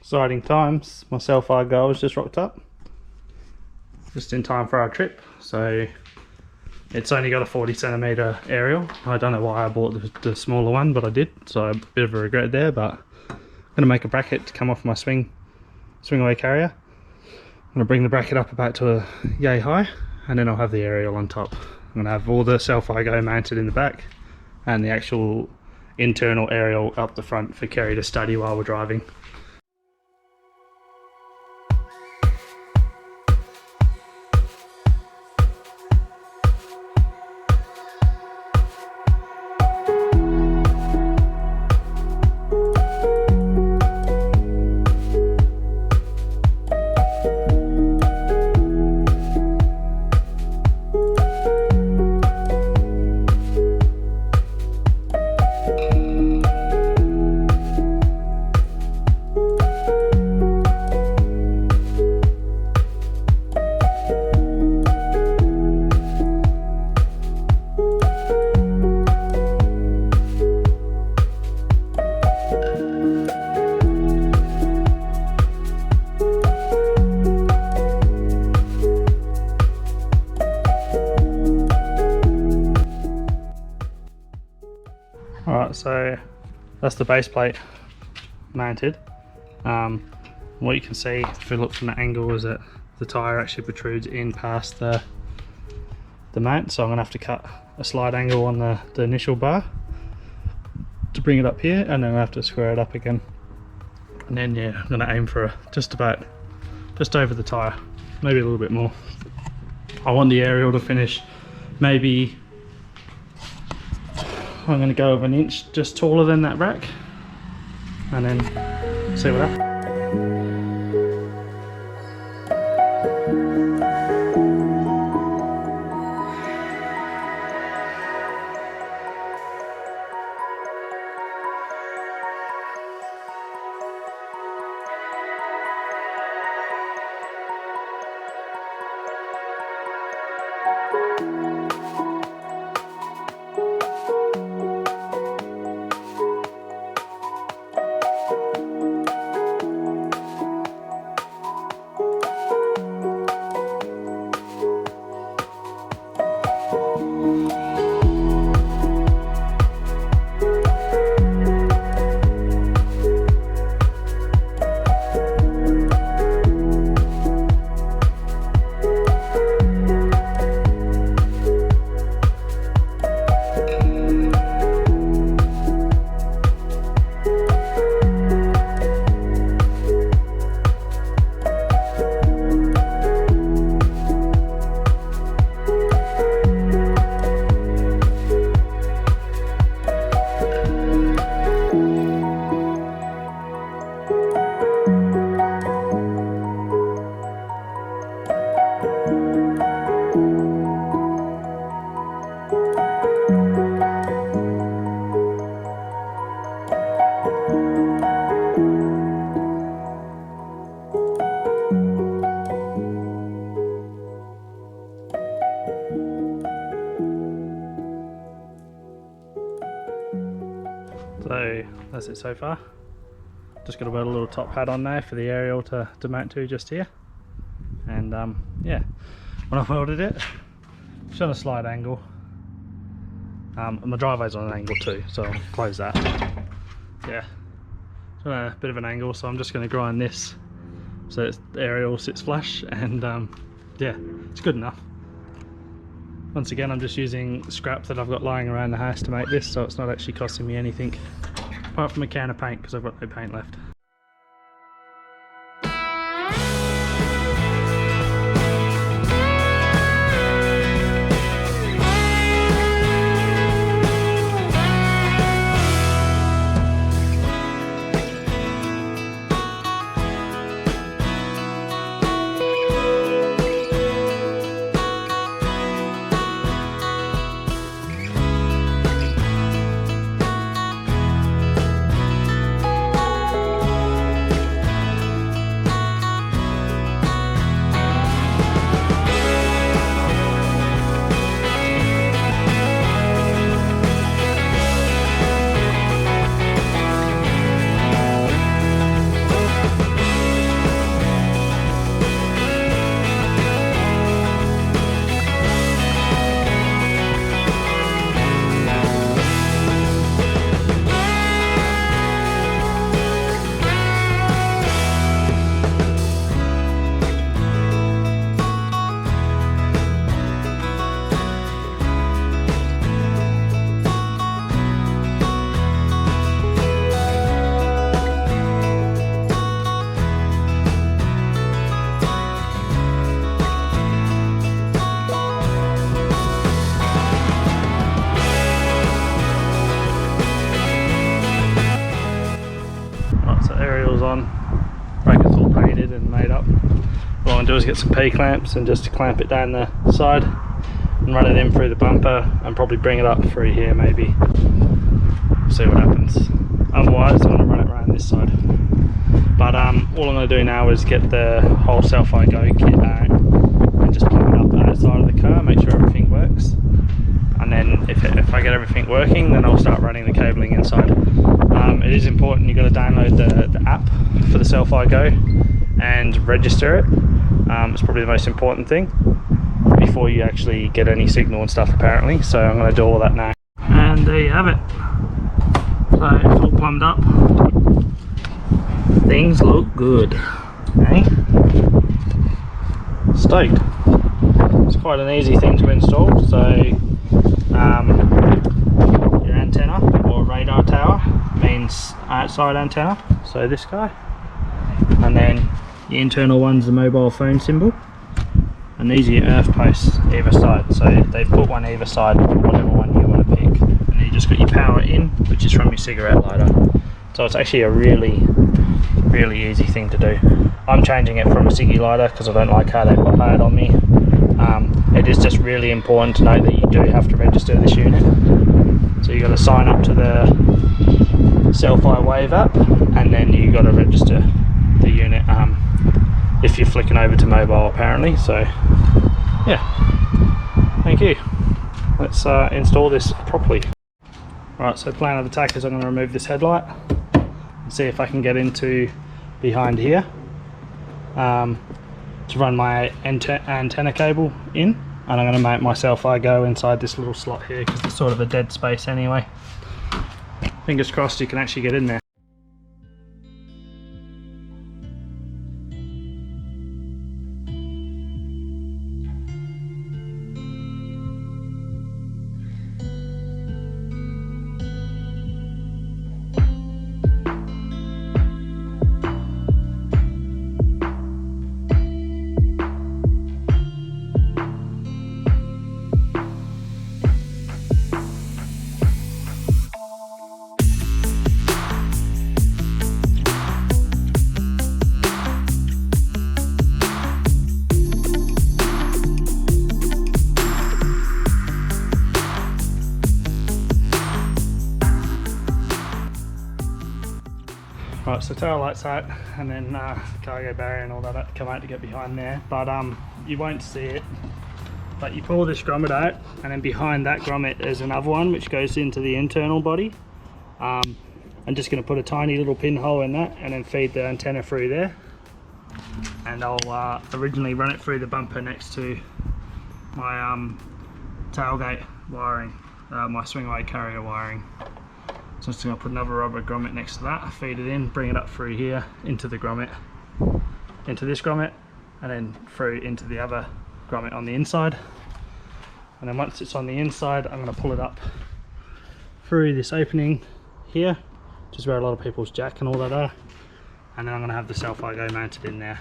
Exciting times. My Cel-Fi-Go has just rocked up, just in time for our trip. So it's only got a 40cm aerial. I don't know why I bought the smaller one, but I did, so a bit of a regret there. But I'm going to make a bracket to come off my swing away carrier. I'm going to bring the bracket up about to a yay high, and then I'll have the aerial on top. I'm going to have all the Cel-Fi-Go mounted in the back and the actual internal aerial up the front for Kerry to study while we're driving. Alright, so that's the base plate mounted. What you can see if you look from the angle is that the tyre actually protrudes in past the mount, so I'm going to have to cut a slide angle on the initial bar to bring it up here, and then I have to square it up again, and then yeah, I'm going to aim for just over the tyre, maybe a little bit more. I want the aerial to finish maybe, I'm going to go over an inch just taller than that rack, and then see what happens. So that's it so far. Just got to put a little top hat on there for the aerial to mount to just here. And yeah, when I welded it, it's on a slide angle. And my driveway's on an angle too, so I'll close that. Yeah, it's on a bit of an angle, so I'm just going to grind this so the aerial sits flush, and yeah, it's good enough. Once again, I'm just using scrap that I've got lying around the house to make this, so it's not actually costing me anything apart from a can of paint because I've got no paint left. aerials on, brackets all painted and made up. What I'm going to do is get some P-clamps and just clamp it down the side and run it in through the bumper and probably bring it up through here maybe. See what happens. Otherwise I'm going to run it around this side. But all I'm going to do now is get the whole Cel-Fi-Go kit out and just plug it up outside of the car, make sure everything works. And then if I get everything working, then I'll start running the cabling inside. It is important, you've got to download the app for the Cel-Fi-Go and register it. It's probably the most important thing before you actually get any signal and stuff apparently. So I'm going to do all that now. And there you have it. So it's all plumbed up. Things look good. Okay. Stoked. It's quite an easy thing to install. So your antenna or radar tower means outside antenna, so this guy, and then the internal one's the mobile phone symbol, and these are your earth posts either side. So they've put one either side for whatever one you want to pick, and then you just got your power in, which is from your cigarette lighter. So it's actually a really easy thing to do. I'm changing it from a ciggy lighter because I don't like how they put it on me. It is just really important to note that you do have to register this unit. So you got to sign up to the Cel-Fi Wave app, and then you got to register the unit if you're flicking over to mobile apparently. So yeah, thank you. Let's install this properly. Right, so plan of attack is I'm going to remove this headlight and see if I can get into behind here to run my antenna cable in, and I'm going to make my Cel-Fi-Go inside this little slot here because it's sort of a dead space anyway. Fingers crossed you can actually get in there. Right, so tail light's out, and then cargo barrier and all that come out to get behind there, but you won't see it. But you pull this grommet out, and then behind that grommet there's another one which goes into the internal body. I'm just going to put a tiny little pinhole in that and then feed the antenna through there, and I'll originally run it through the bumper next to my tailgate wiring, my swing away carrier wiring. So I'm just going to put another rubber grommet next to that, feed it in, bring it up through here into the grommet, into this grommet, and then through into the other grommet on the inside. And then once it's on the inside, I'm going to pull it up through this opening here, which is where a lot of people's jack and all that are, and then I'm going to have the Cel-Fi-Go mounted in there.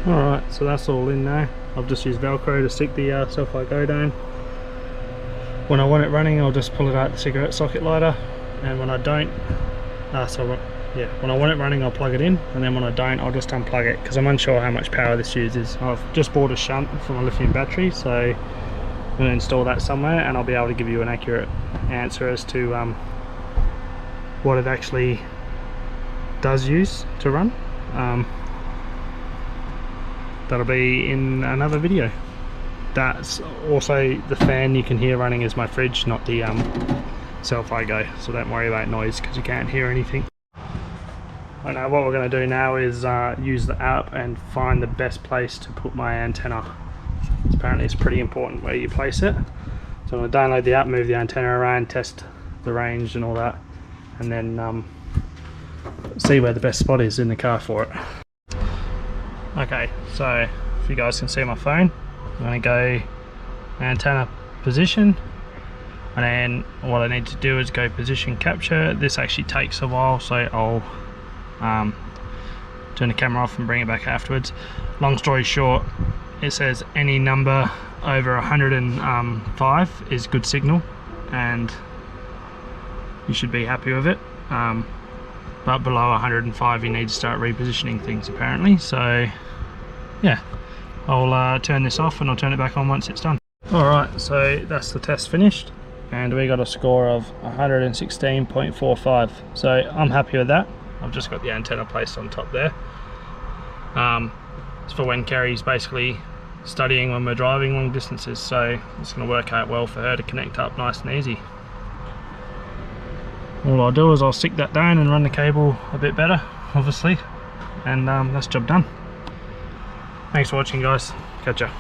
Alright, so that's all in now. I've just used Velcro to stick the Cel-Fi-Go down. When I want it running, I'll just pull it out the cigarette socket lighter, and when I don't, when I want it running, I'll plug it in, and then when I don't, I'll just unplug it, because I'm unsure how much power this uses. I've just bought a shunt from a lithium battery, so I'm going to install that somewhere, and I'll be able to give you an accurate answer as to what it actually does use to run. That'll be in another video. That's also the fan you can hear running is my fridge, not the Cel-Fi-Go, so don't worry about noise because you can't hear anything. I know what we're going to do now is use the app and find the best place to put my antenna. Apparently it's pretty important where you place it. So I'm going to download the app, move the antenna around, test the range and all that, and then see where the best spot is in the car for it. Okay, so if you guys can see my phone, I'm going to go antenna position, and then what I need to do is go position capture. This actually takes a while, so I'll turn the camera off and bring it back afterwards. Long story short, it says any number over 105 is good signal, and you should be happy with it. But below 105 you need to start repositioning things apparently, so yeah, I'll turn this off and I'll turn it back on once it's done. Alright, so that's the test finished, and we got a score of 116.45, so I'm happy with that. I've just got the antenna placed on top there. It's for when Kerry's basically studying when we're driving long distances, so it's going to work out well for her to connect up nice and easy. All I'll do is I'll stick that down and run the cable a bit better, obviously, and that's job done. Thanks for watching, guys. Catch ya.